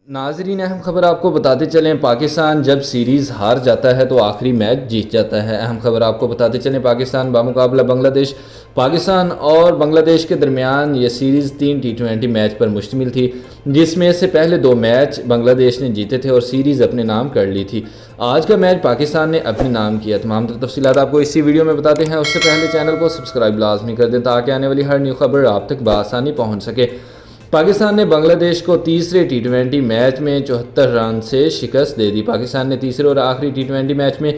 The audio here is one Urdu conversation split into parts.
ناظرین اہم خبر آپ کو بتاتے چلیں، پاکستان جب سیریز ہار جاتا ہے تو آخری میچ جیت جاتا ہے۔ اہم خبر آپ کو بتاتے چلیں، پاکستان بمقابلہ بنگلہ دیش، پاکستان اور بنگلہ دیش کے درمیان یہ سیریز 3 T20 میچ پر مشتمل تھی، جس میں سے پہلے 2 میچ بنگلہ دیش نے جیتے تھے اور سیریز اپنے نام کر لی تھی۔ آج کا میچ پاکستان نے اپنے نام کیا۔ تمام تفصیلات آپ کو اسی ویڈیو میں بتاتے ہیں، اس سے پہلے چینل کو سبسکرائب لازمی کر دیں تاکہ آنے والی ہر نیو خبر آپ تک بآسانی پہنچ سکے۔ پاکستان نے بنگلہ دیش کو تیسرے T20 میچ میں 74 رن سے شکست دے دی۔ پاکستان نے تیسرے اور آخری T20 میچ میں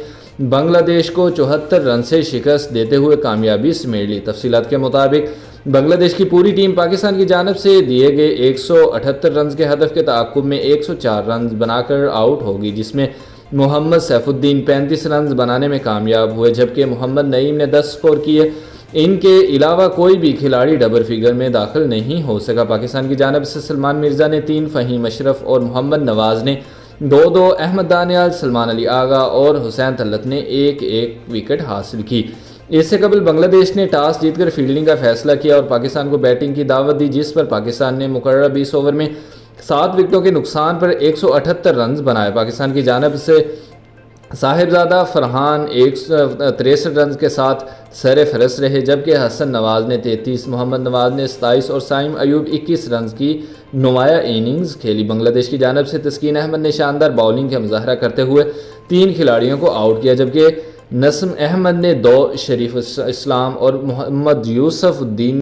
بنگلہ دیش کو 74 رن سے شکست دیتے ہوئے کامیابی سمیٹ لی۔ تفصیلات کے مطابق بنگلہ دیش کی پوری ٹیم پاکستان کی جانب سے دیے گئے 178 رنز کے ہدف کے تعاقب میں 104 رنز بنا کر آؤٹ ہوگی، جس میں محمد سیف الدین 35 رنز بنانے میں کامیاب ہوئے، جبکہ محمد نعیم نے 10 سکور کیے۔ ان کے علاوہ کوئی بھی کھلاڑی ڈبل فگر میں داخل نہیں ہو سکا۔ پاکستان کی جانب سے سلمان مرزا نے 3، فہیم اشرف اور محمد نواز نے 2، احمد دانیال، سلمان علی آغا اور حسین طلعت نے 1 وکٹ حاصل کی۔ اس سے قبل بنگلہ دیش نے ٹاس جیت کر فیلڈنگ کا فیصلہ کیا اور پاکستان کو بیٹنگ کی دعوت دی، جس پر پاکستان نے مقررہ 20 اوور میں 7 وکٹوں کے نقصان پر 178 رنز بنائے۔ پاکستان کی جانب سے صاحبزادہ فرحان 163 رنز کے ساتھ سر فہرست رہے، جبکہ حسن نواز نے 33، محمد نواز نے 27 اور سائم ایوب 21 رنز کی نمایاں اننگز کھیلی۔ بنگلہ دیش کی جانب سے تسکین احمد نے شاندار باؤلنگ کا مظاہرہ کرتے ہوئے 3 کھلاڑیوں کو آؤٹ کیا، جبکہ نسم احمد نے 2، شریف اسلام اور محمد یوسف الدین